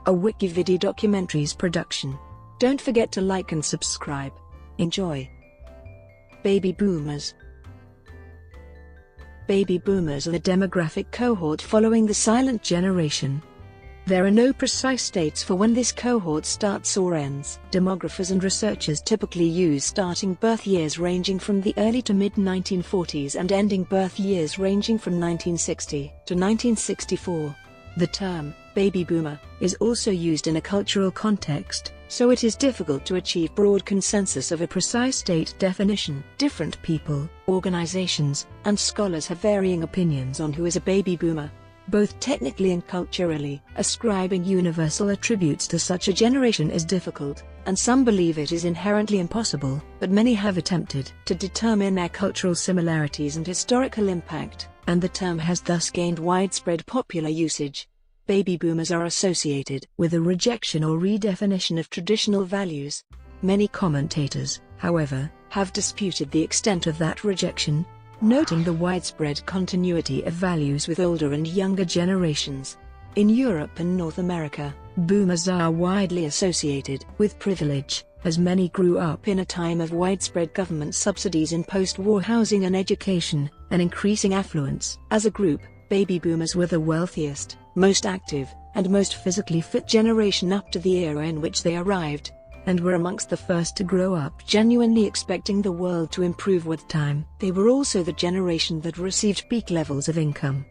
a Wikividi documentaries production. Don't forget to like and subscribe. Enjoy. Baby Boomers. Baby Boomers are the demographic cohort following the silent generation. There are no precise dates for when this cohort starts or ends. Demographers and researchers typically use starting birth years ranging from the early to mid-1940s and ending birth years ranging from 1960 to 1964. The term, baby boomer, is also used in a cultural context, so it is difficult to achieve broad consensus of a precise date definition. Different people, organizations, and scholars have varying opinions on who is a baby boomer. Both technically and culturally, ascribing universal attributes to such a generation is difficult, and some believe it is inherently impossible, but many have attempted to determine their cultural similarities and historical impact, and the term has thus gained widespread popular usage. Baby boomers are associated with a rejection or redefinition of traditional values. Many commentators, however, have disputed the extent of that rejection, noting the widespread continuity of values with older and younger generations. In Europe and North America, boomers are widely associated with privilege, as many grew up in a time of widespread government subsidies in post-war housing and education, and increasing affluence. As a group, baby boomers were the wealthiest, most active, and most physically fit generation up to the era in which they arrived, and were amongst the first to grow up genuinely expecting the world to improve with time. They were also the generation that received peak levels of income.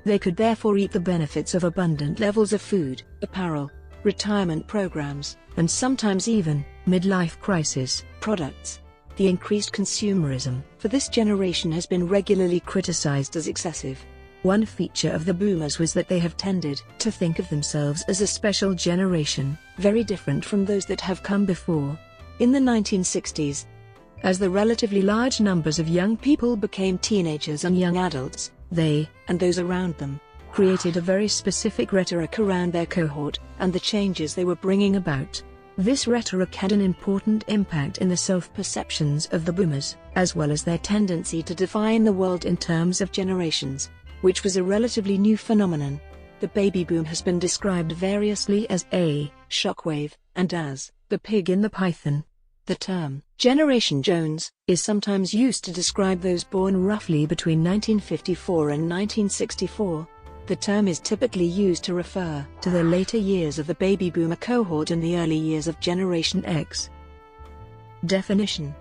They could therefore reap the benefits of abundant levels of food, apparel, retirement programs, and sometimes even midlife crisis products. The increased consumerism for this generation has been regularly criticized as excessive. One feature of the boomers was that they have tended to think of themselves as a special generation, very different from those that have come before. In the 1960s, as the relatively large numbers of young people became teenagers and young adults, they, and those around them, created a very specific rhetoric around their cohort, and the changes they were bringing about. This rhetoric had an important impact in the self-perceptions of the boomers, as well as their tendency to define the world in terms of generations, which was a relatively new phenomenon. The baby boom has been described variously as a shockwave, and as the pig in the python. The term Generation Jones is sometimes used to describe those born roughly between 1954 and 1964. The term is typically used to refer to the later years of the baby boomer cohort and the early years of Generation X. Definition: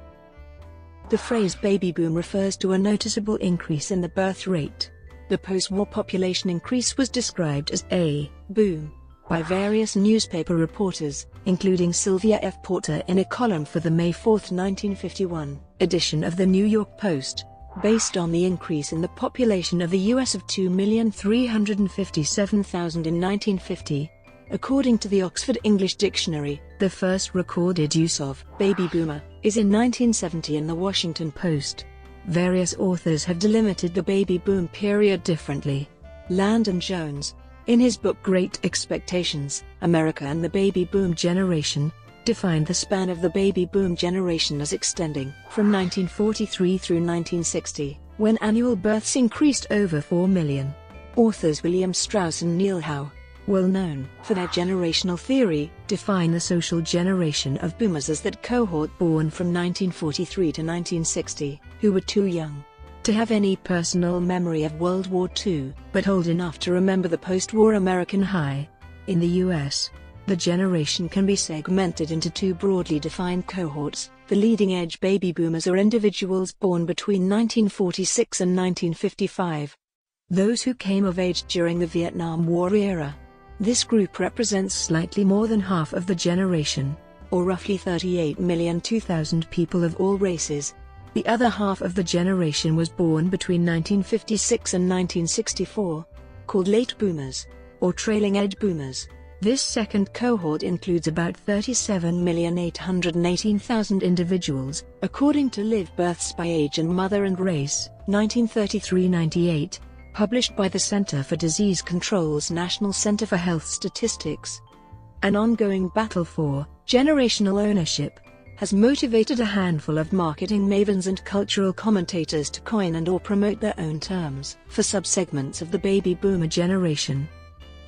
the phrase baby boom refers to a noticeable increase in the birth rate. The post-war population increase was described as a boom by various newspaper reporters, including Sylvia F. Porter in a column for the May 4, 1951 edition of the New York Post, based on the increase in the population of the U.S. of 2,357,000 in 1950. According to the Oxford English Dictionary, the first recorded use of baby boomer is in 1970 in the Washington Post. Various authors have delimited the baby boom period differently. Landon Jones, in his book Great Expectations, America and the Baby Boom Generation, defined the span of the baby boom generation as extending from 1943 through 1960, when annual births increased over 4 million. Authors William Strauss and Neil Howe, well known for their generational theory, define the social generation of boomers as that cohort born from 1943 to 1960, who were too young to have any personal memory of World War II, but old enough to remember the post-war American high. In the US, the generation can be segmented into two broadly defined cohorts. The leading-edge baby boomers are individuals born between 1946 and 1955. Those who came of age during the Vietnam War era. This group represents slightly more than half of the generation, or roughly 38,002,000 people of all races. The other half of the generation was born between 1956 and 1964, called late boomers, or trailing edge boomers. This second cohort includes about 37,818,000 individuals, according to Live Births by Age and Mother and Race, 1933-98. Published by the Center for Disease Control's National Center for Health Statistics. An ongoing battle for generational ownership has motivated a handful of marketing mavens and cultural commentators to coin and/or promote their own terms for subsegments of the baby boomer generation.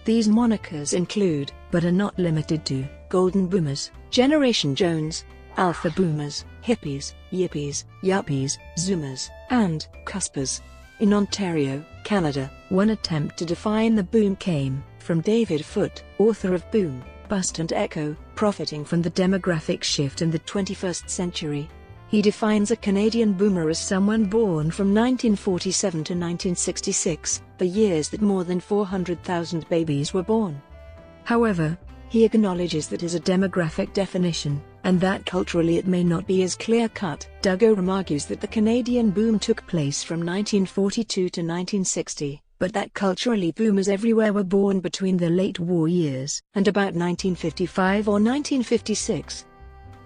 These monikers include, but are not limited to, Golden Boomers, Generation Jones, Alpha Boomers, Hippies, Yippies, Yuppies, Zoomers, and Cuspers. In Ontario, Canada, one attempt to define the boom came from David Foote, author of Boom, Bust and Echo, profiting from the demographic shift in the 21st century. He defines a Canadian boomer as someone born from 1947 to 1966, the years that more than 400,000 babies were born. However, he acknowledges that is a demographic definition, and that culturally it may not be as clear-cut. Doug Oram argues that the Canadian boom took place from 1942 to 1960, but that culturally boomers everywhere were born between the late war years and about 1955 or 1956.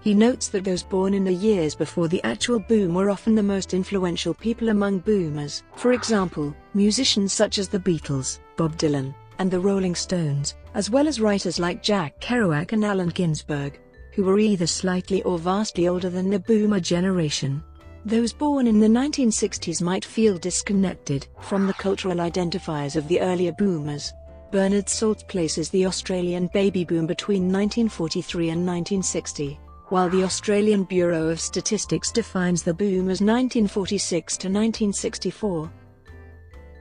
He notes that those born in the years before the actual boom were often the most influential people among boomers. For example, musicians such as the Beatles, Bob Dylan, and the Rolling Stones, as well as writers like Jack Kerouac and Allen Ginsberg, who were either slightly or vastly older than the boomer generation. Those born in the 1960s might feel disconnected from the cultural identifiers of the earlier boomers. Bernard Salt places the Australian baby boom between 1943 and 1960. While the Australian Bureau of Statistics defines the boom as 1946 to 1964.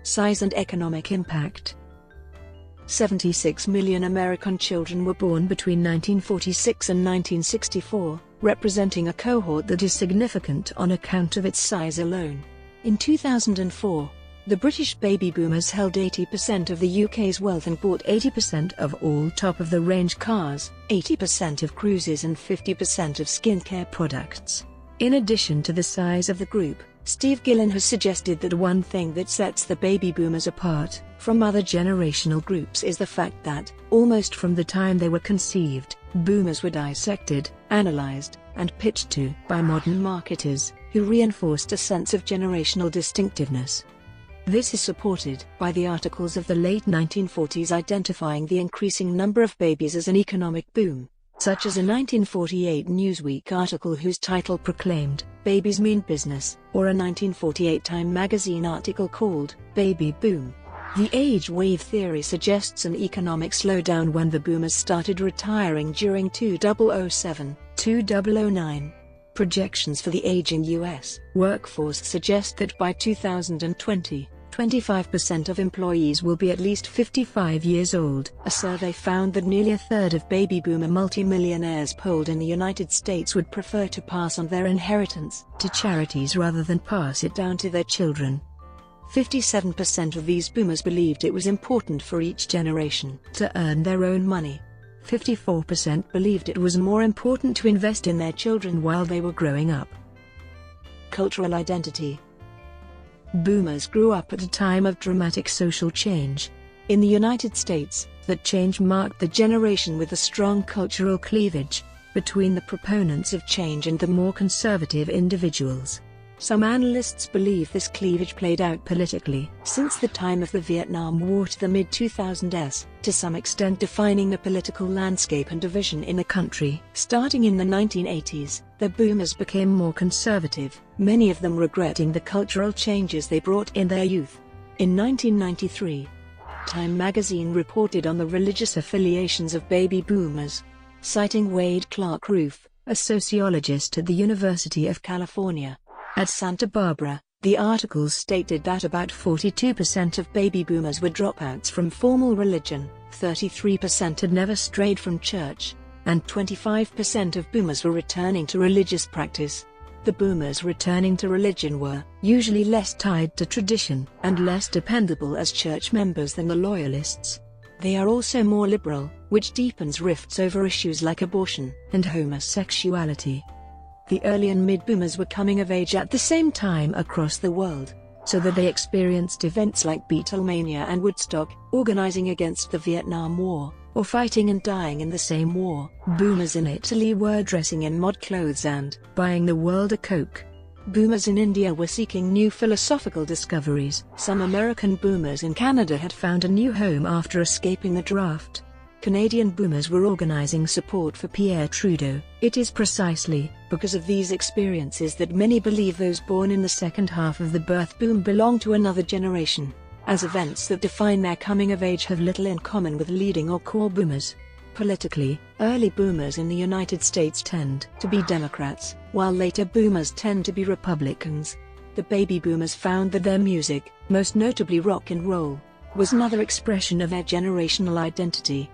Size and economic impact. 76 million American children were born between 1946 and 1964, representing a cohort that is significant on account of its size alone. In 2004, the British baby boomers held 80% of the UK's wealth and bought 80% of all top-of-the-range cars, 80% of cruises and 50% of skincare products. In addition to the size of the group, Steve Gillen has suggested that one thing that sets the baby boomers apart from other generational groups is the fact that, almost from the time they were conceived, boomers were dissected, analyzed, and pitched to by modern marketers, who reinforced a sense of generational distinctiveness. This is supported by the articles of the late 1940s identifying the increasing number of babies as an economic boom, such as a 1948 Newsweek article whose title proclaimed, "Babies Mean Business," or a 1948 Time magazine article called, "Baby Boom." The age wave theory suggests an economic slowdown when the boomers started retiring during 2007-2009. Projections for the aging U.S. workforce suggest that by 2020, 25% of employees will be at least 55 years old. A survey found that nearly a third of baby boomer multimillionaires polled in the United States would prefer to pass on their inheritance to charities rather than pass it down to their children. 57% of these boomers believed it was important for each generation to earn their own money. 54% believed it was more important to invest in their children while they were growing up. Cultural identity. Boomers grew up at a time of dramatic social change. In the United States, that change marked the generation with a strong cultural cleavage between the proponents of change and the more conservative individuals. Some analysts believe this cleavage played out politically since the time of the Vietnam War to the mid-2000s, to some extent defining the political landscape and division in the country. Starting in the 1980s, the boomers became more conservative, many of them regretting the cultural changes they brought in their youth. In 1993, Time magazine reported on the religious affiliations of baby boomers. Citing Wade Clark Roof, a sociologist at the University of California at Santa Barbara, the articles stated that about 42% of baby boomers were dropouts from formal religion, 33% had never strayed from church, and 25% of boomers were returning to religious practice. The boomers returning to religion were usually less tied to tradition and less dependable as church members than the loyalists. They are also more liberal, which deepens rifts over issues like abortion and homosexuality. The early and mid-boomers were coming of age at the same time across the world, so that they experienced events like Beatlemania and Woodstock, organizing against the Vietnam War, or fighting and dying in the same war. Boomers in Italy were dressing in mod clothes and buying the world a Coke. Boomers in India were seeking new philosophical discoveries. Some American boomers in Canada had found a new home after escaping the draft. Canadian boomers were organizing support for Pierre Trudeau. It is precisely because of these experiences that many believe those born in the second half of the birth boom belong to another generation. as events that define their coming of age have little in common with leading or core boomers. Politically, early boomers in the United States tend to be Democrats, while later boomers tend to be Republicans. The baby boomers found that their music, most notably rock and roll, was another expression of their generational identity.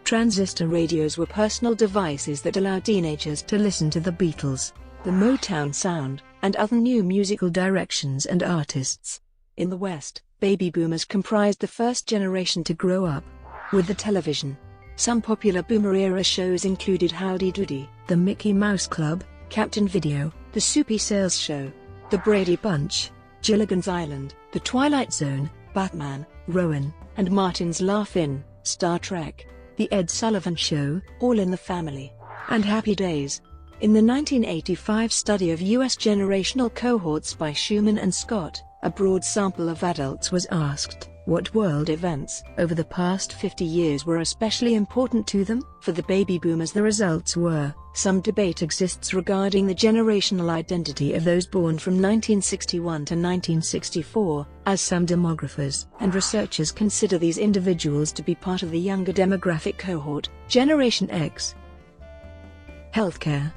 Transistor radios were personal devices that allowed teenagers to listen to the Beatles, the Motown sound, and other new musical directions and artists. In the West, baby boomers comprised the first generation to grow up with the television. Some popular boomer-era shows included Howdy Doody, The Mickey Mouse Club, Captain Video, The Soupy Sales Show, The Brady Bunch, Gilligan's Island, The Twilight Zone, Batman, Rowan, and Martin's Laugh-In, Star Trek, The Ed Sullivan Show, All in the Family, and Happy Days. In the 1985 study of U.S. generational cohorts by Schumann and Scott, a broad sample of adults was asked what world events over the past 50 years were especially important to them. For the baby boomers, the results were: some debate exists regarding the generational identity of those born from 1961 to 1964, as some demographers and researchers consider these individuals to be part of the younger demographic cohort, Generation X. Healthcare.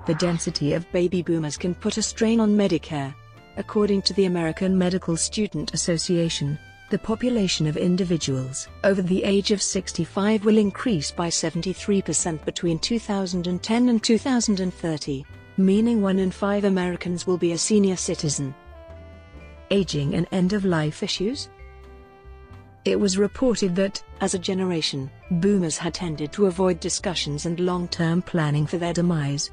The density of baby boomers can put a strain on Medicare. According to the American Medical Student Association, the population of individuals over the age of 65 will increase by 73% between 2010 and 2030, meaning 1 in 5 Americans will be a senior citizen. Aging and end-of-life issues. It was reported that, as a generation, boomers had tended to avoid discussions and long-term planning for their demise.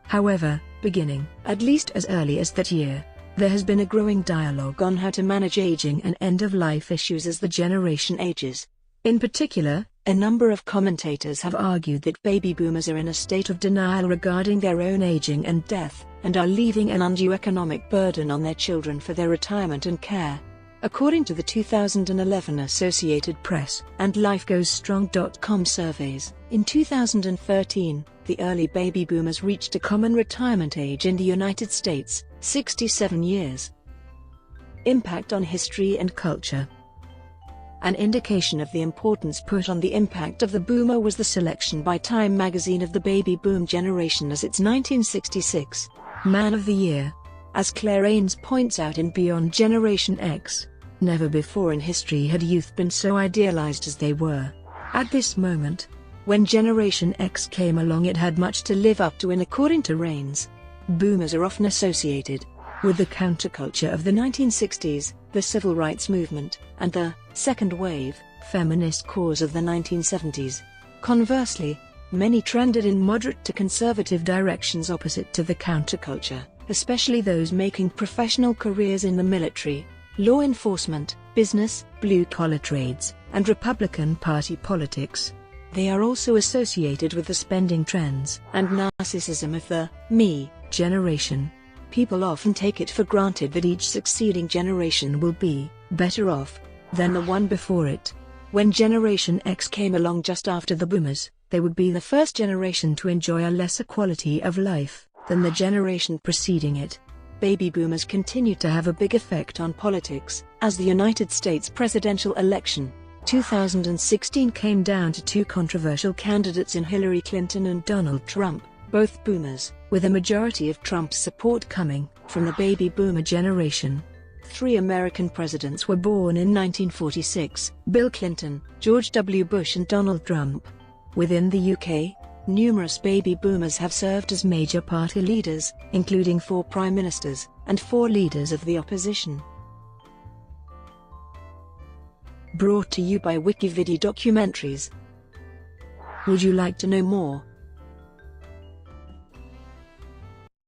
However, beginning, at least as early as that year, there has been a growing dialogue on how to manage aging and end-of-life issues as the generation ages. In particular, a number of commentators have argued that baby boomers are in a state of denial regarding their own aging and death, and are leaving an undue economic burden on their children for their retirement and care. According to the 2011 Associated Press and LifeGoesStrong.com surveys, in 2013, the early baby boomers reached a common retirement age in the United States, 67 years. Impact on history and culture. An indication of the importance put on the impact of the boomer was the selection by Time magazine of the baby boom generation as its 1966 Man of the Year. As Claire Ains points out in Beyond Generation X, never before in history had youth been so idealized as they were. At this moment, when Generation X came along, it had much to live up to, and according to Rains, boomers are often associated with the counterculture of the 1960s, the civil rights movement, and the second wave feminist cause of the 1970s. Conversely, many trended in moderate to conservative directions opposite to the counterculture, especially those making professional careers in the military, law enforcement, business, blue-collar trades, and Republican Party politics. They are also associated with the spending trends and narcissism of the me generation. People often take it for granted that each succeeding generation will be better off than the one before it. When Generation X came along just after the boomers, they would be the first generation to enjoy a lesser quality of life than the generation preceding it. Baby boomers continued to have a big effect on politics, as the United States presidential election 2016 came down to two controversial candidates in Hillary Clinton and Donald Trump, both boomers, with a majority of Trump's support coming from the baby boomer generation. 3 American presidents were born in 1946: Bill Clinton, George W. Bush and Donald Trump. Within the UK, numerous baby boomers have served as major party leaders, including 4 prime ministers and 4 leaders of the opposition. Brought to you by Wikivideo Documentaries. Would you like to know more?